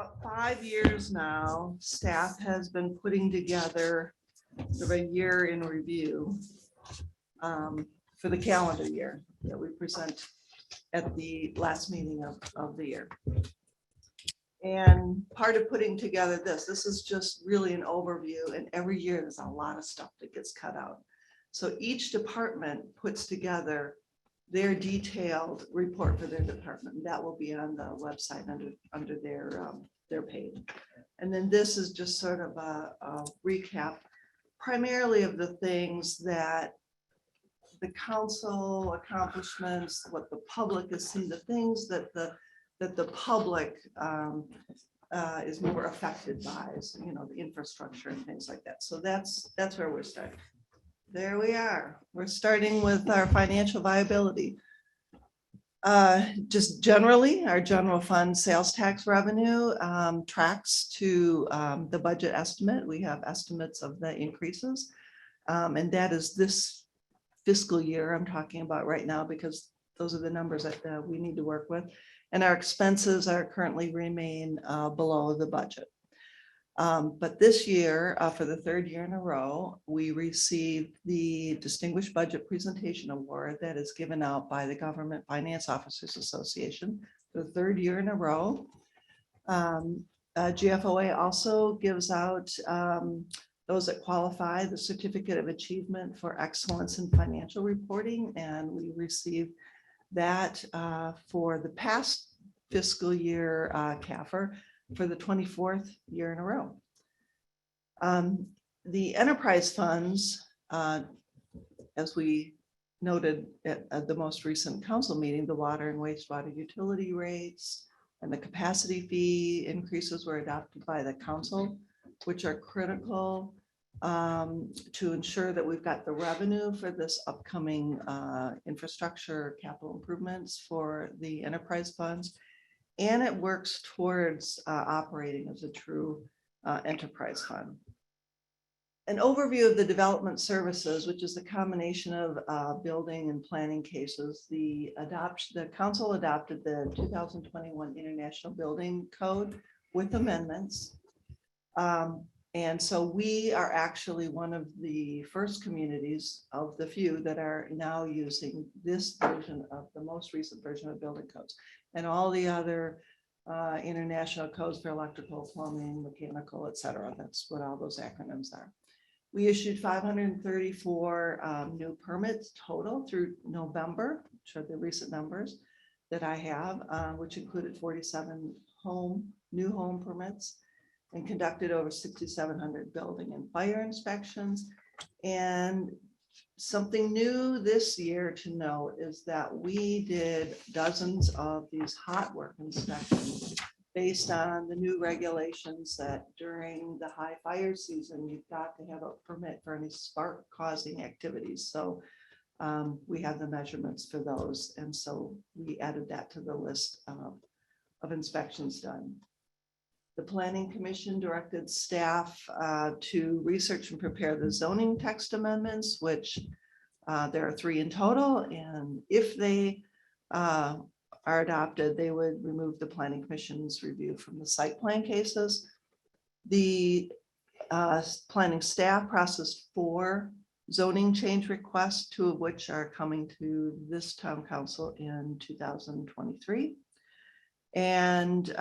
about 5 years now, staff has been putting together sort of a year in review for the calendar year that we present at the last meeting of the year. And part of putting together this is just really an overview, and every year there's a lot of stuff that gets cut out. So each department puts together their detailed report for their department. That will be on the website under their page. And then this is just sort of a recap, primarily of the things that the council accomplishments, what the public has seen, the things that the public is more affected by, so, you know, the infrastructure and things like that. So that's where we're starting. There we are. We're starting with our financial viability. Just generally, our general fund sales tax revenue tracks to the budget estimate. We have estimates of the increases, and that is this fiscal year I'm talking about right now, because those are the numbers that we need to work with. And our expenses are currently remain below the budget. But this year, for the third year in a row, we received the Distinguished Budget Presentation Award that is given out by the Government Finance Officers Association for the third year in a row. GFOA also gives out those that qualify the Certificate of Achievement for Excellence in Financial Reporting, and we received that for the past fiscal year CAFR for the 24th year in a row. The enterprise funds, as we noted at the most recent council meeting, the water and wastewater utility rates and the capacity fee increases were adopted by the council, which are critical to ensure that we've got the revenue for this upcoming infrastructure capital improvements for the enterprise funds. And it works towards operating as a true enterprise fund. An overview of the development services, which is the combination of building and planning cases. The council adopted the 2021 International Building Code with amendments. And so we are actually one of the first communities of the few that are now using this version of the most recent version of building codes. And all the other international codes for electrical, plumbing, mechanical, et cetera. That's what all those acronyms are. We issued 534 new permits total through November, which are the recent numbers that I have, which included 47 new home permits, and conducted over 6,700 building and fire inspections. And something new this year to note is that we did dozens of these hot work inspections based on the new regulations that during the high fire season, you've got to have a permit for any spark causing activities. So we have the measurements for those. And so we added that to the list of inspections done. The Planning Commission directed staff to research and prepare the zoning text amendments, which there are 3 in total. And if they are adopted, they would remove the Planning Commission's review from the site plan cases. The planning staff processed 4 zoning change requests, 2 of which are coming to this town council in 2023. And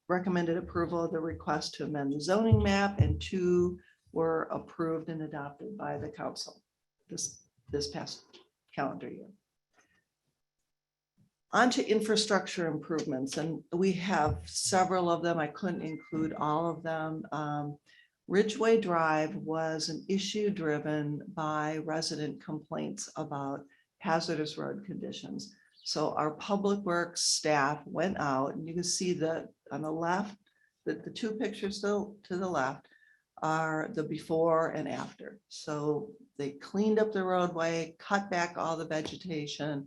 recommended approval of the request to amend the zoning map, and 2 were approved and adopted by the council this past calendar year. On to infrastructure improvements, and we have several of them. I couldn't include all of them. Ridgeway Drive was an issue driven by resident complaints about hazardous road conditions. So our public works staff went out, and you can see that on the left, the 2 pictures to the left are the before and after. So they cleaned up the roadway, cut back all the vegetation,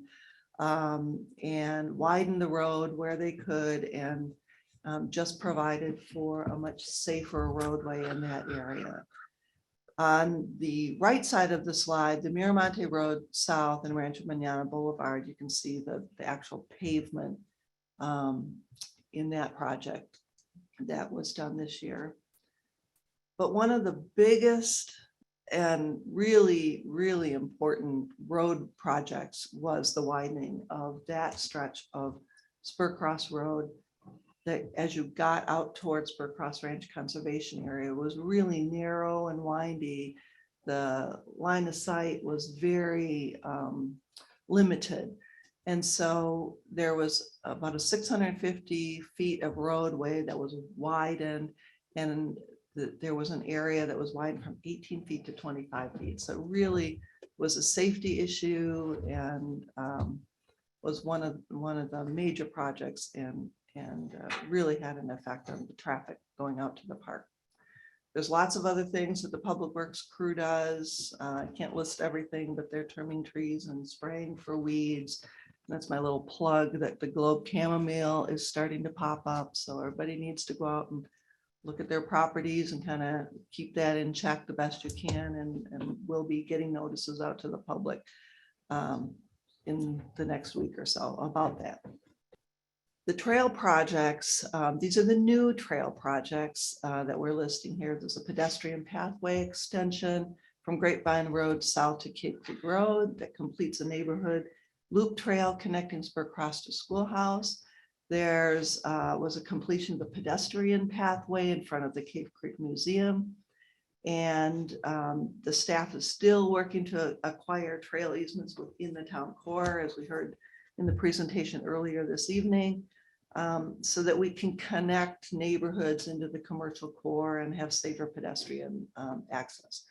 and widened the road where they could, and just provided for a much safer roadway in that area. On the right side of the slide, the Miramonte Road South and Rancho Mañana Boulevard, you can see the actual pavement in that project. that was done this year. But one of the biggest and really, really important road projects was the widening of that stretch of Spur Cross Road, that as you got out towards Spur Cross Ranch Conservation Area was really narrow and windy. The line of sight was very limited. And so there was about a 650 feet of roadway that was widened, and there was an area that was widened from 18 feet to 25 feet. So it really was a safety issue, and was one of the major projects, and really had an effect on the traffic going out to the park. There's lots of other things that the Public Works crew does. I can't list everything, but they're trimming trees and spraying for weeds. That's my little plug that the Globe chamomile is starting to pop up. So everybody needs to go out and look at their properties and kind of keep that in check the best you can. And we'll be getting notices out to the public in the next week or so about that. The trail projects, these are the new trail projects that we're listing here. There's a pedestrian pathway extension from Grapevine Road south to Cape Creek Road that completes a neighborhood loop trail connecting Spur Cross to Schoolhouse. There's was a completion of the pedestrian pathway in front of the Cape Creek Museum. And the staff is still working to acquire trail easements within the town core, as we heard in the presentation earlier this evening, so that we can connect neighborhoods into the commercial core and have safer pedestrian access.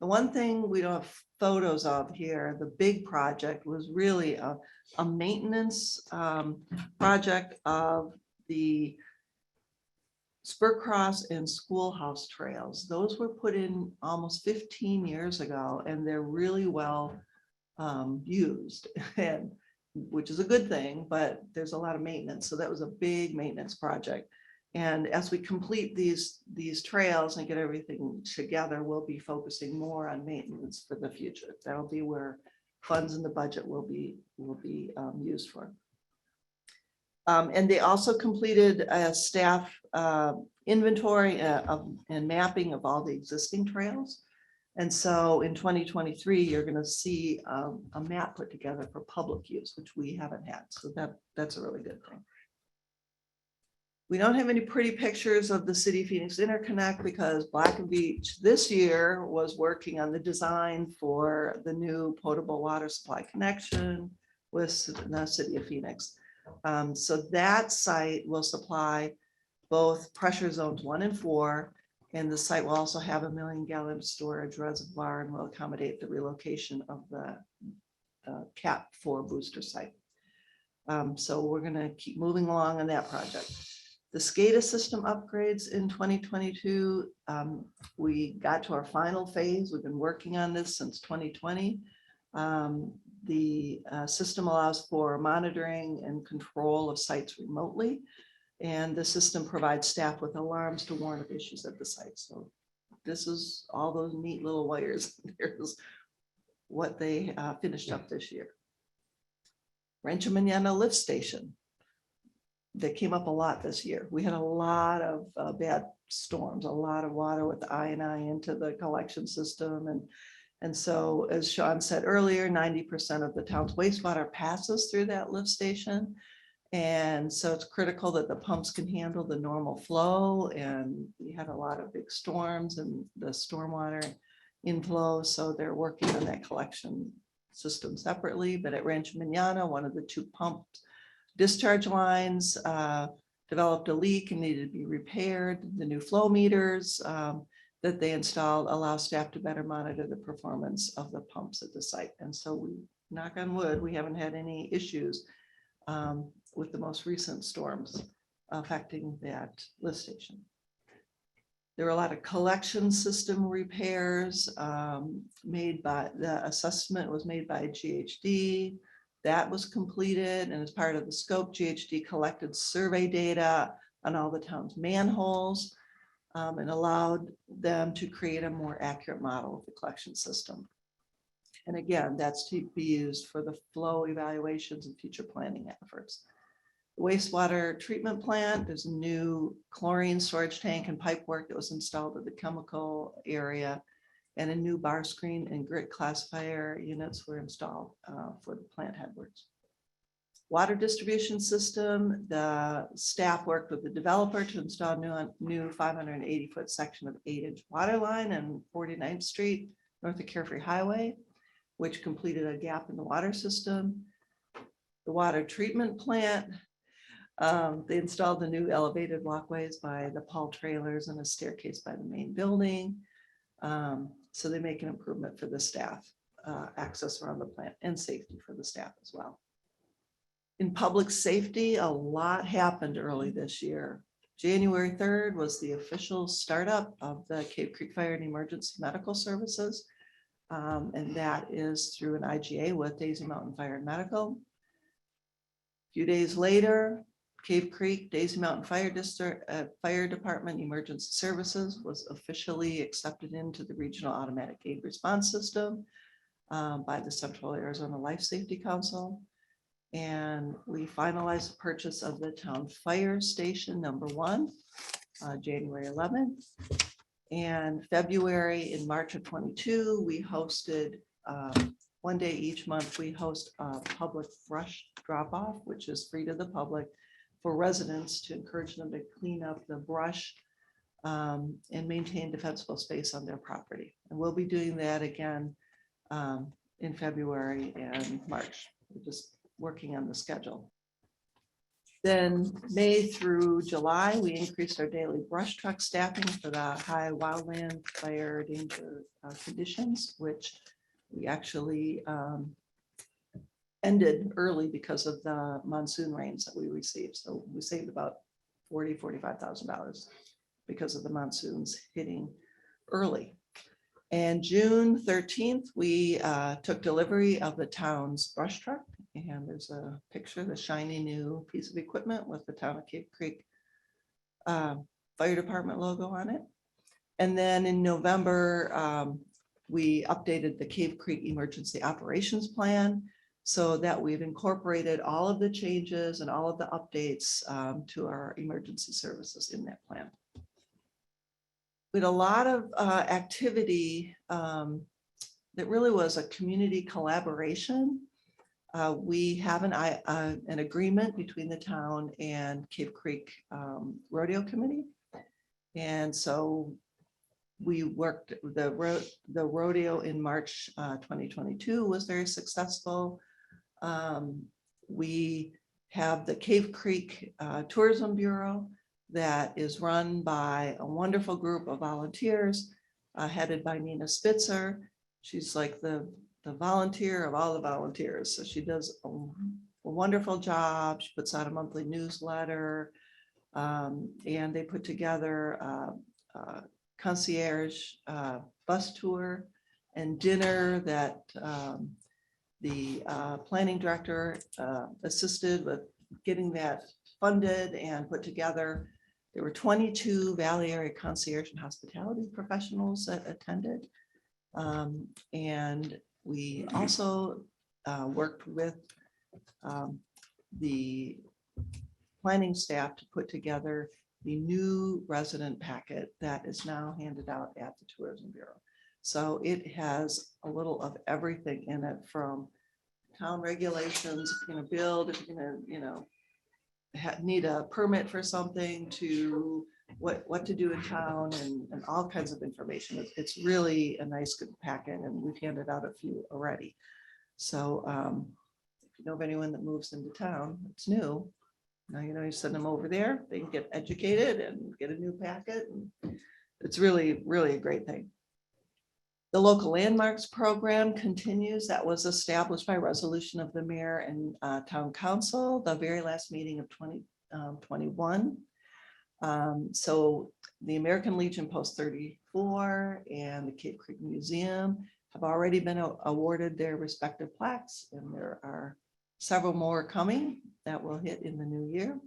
The one thing we don't have photos of here, the big project, was really a maintenance project of the Spur Cross and Schoolhouse trails. Those were put in almost 15 years ago, and they're really well used, and which is a good thing, but there's a lot of maintenance. So that was a big maintenance project. And as we complete these trails and get everything together, we'll be focusing more on maintenance for the future. That'll be where funds in the budget will be used for. And they also completed a staff inventory and mapping of all the existing trails. And so in 2023, you're going to see a map put together for public use, which we haven't had. So that's a really good thing. We don't have any pretty pictures of the City Phoenix Interconnect because Black and Beach this year was working on the design for the new potable water supply connection with the City of Phoenix. So that site will supply both pressure zones 1 and 4, and the site will also have a 1 million gallon storage reservoir and will accommodate the relocation of the CAP 4 booster site. So we're going to keep moving along on that project. The SCADA system upgrades in 2022, we got to our final phase. We've been working on this since 2020. The system allows for monitoring and control of sites remotely, and the system provides staff with alarms to warn of issues at the site. So this is all those neat little wires. Here's what they finished up this year. Rancho Mañana lift station. That came up a lot this year. We had a lot of bad storms, a lot of water with the I&I into the collection system. And so, as Sean said earlier, 90% of the town's wastewater passes through that lift station. And so it's critical that the pumps can handle the normal flow. And we had a lot of big storms and the stormwater inflow. So they're working on that collection system separately. But at Rancho Mañana, one of the 2 pumped discharge lines developed a leak and needed to be repaired. The new flow meters that they installed allow staff to better monitor the performance of the pumps at the site. And so we, knock on wood, we haven't had any issues with the most recent storms affecting that lift station. There were a lot of collection system repairs made by, the assessment was made by GHD. That was completed, and as part of the scope, GHD collected survey data on all the town's manholes and allowed them to create a more accurate model of the collection system. And again, that's to be used for the flow evaluations and future planning efforts. Wastewater treatment plant, there's a new chlorine storage tank and pipe work that was installed at the chemical area, and a new bar screen and grit classifier units were installed for the plant headwards. Water distribution system, the staff worked with the developer to install new 580-foot section of 8-inch water line on 49th Street, north of Carefree Highway, which completed a gap in the water system. The water treatment plant, they installed the new elevated walkways by the Paul trailers and a staircase by the main building. So they make an improvement for the staff, access around the plant and safety for the staff as well. In public safety, a lot happened early this year. January 3rd was the official startup of the Cave Creek Fire and Emergency Medical Services. And that is through an IGA with Daisy Mountain Fire and Medical. A few days later, Cave Creek Daisy Mountain Fire Department Emergency Services was officially accepted into the Regional Automatic Aid Response System by the Central Arizona Life Safety Council. And we finalized the purchase of the town fire station #1, January 11th. And February and March of 22, we hosted one day each month, we host a public brush drop off, which is free to the public for residents to encourage them to clean up the brush and maintain defensible space on their property. And we'll be doing that again in February and March. We're just working on the schedule. Then May through July, we increased our daily brush truck staffing for the high wildland fire danger conditions, which we actually ended early because of the monsoon rains that we received. So we saved about $45,000 because of the monsoons hitting early. And June 13th, we took delivery of the town's brush truck. And there's a picture, the shiny new piece of equipment with the town of Cave Creek Fire Department logo on it. And then in November, we updated the Cave Creek Emergency Operations Plan so that we've incorporated all of the changes and all of the updates to our emergency services in that plan. We had a lot of activity that really was a community collaboration. We have an agreement between the town and Cave Creek Rodeo Committee. And so we worked, the rodeo in March 2022 was very successful. We have the Cave Creek Tourism Bureau that is run by a wonderful group of volunteers headed by Nina Spitzer. She's like the volunteer of all the volunteers. So she does a wonderful job. She puts out a monthly newsletter and they put together a concierge bus tour and dinner that the planning director assisted with getting that funded and put together. There were 22 Valley area concierge and hospitality professionals that attended. And we also worked with the planning staff to put together the new resident packet that is now handed out at the Tourism Bureau. So it has a little of everything in it, from town regulations, if you're going to build, if you're going to, need a permit for something, to what to do in town, and all kinds of information. It's really a nice, good packet, and we've handed out a few already. So if you know of anyone that moves into town, it's new. Now, you send them over there, they can get educated and get a new packet. And it's really, really a great thing. The local landmarks program continues. That was established by resolution of the mayor and town council, the very last meeting of 2021. So the American Legion Post 34 and the Cave Creek Museum have already been awarded their respective plaques, and there are several more coming that will hit in the new year.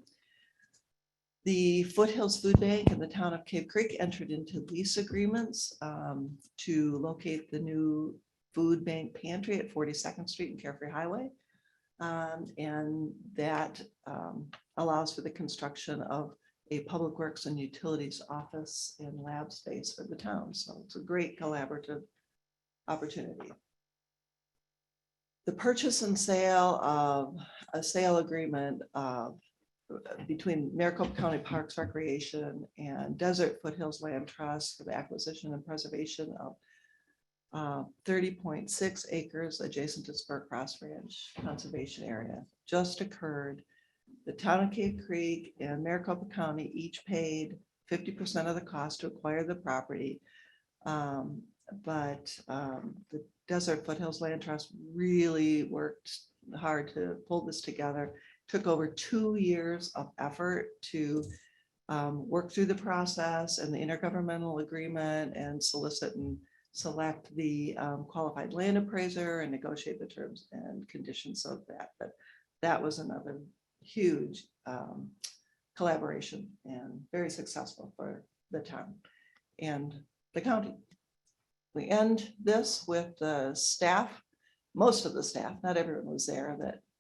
The Foothills Food Bank and the town of Cave Creek entered into lease agreements to locate the new food bank pantry at 42nd Street and Carefree Highway. And that allows for the construction of a public works and utilities office and lab space for the town. So it's a great collaborative opportunity. The purchase and sale of a sale agreement between Maricopa County Parks Recreation and Desert Foothills Land Trust for the acquisition and preservation of 30.6 acres adjacent to Spur Cross Ranch Conservation Area just occurred. The town of Cave Creek and Maricopa County each paid 50% of the cost to acquire the property. But the Desert Foothills Land Trust really worked hard to pull this together. Took over 2 years of effort to work through the process and the intergovernmental agreement and solicit and select the qualified land appraiser and negotiate the terms and conditions of that. But that was another huge collaboration and very successful for the town and the county. We end this with the staff, most of the staff, not everyone was there,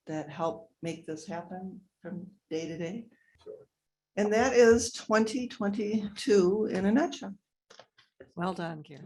that helped make this happen from day to day. And that is 2022 in a nutshell. Well done, Gary.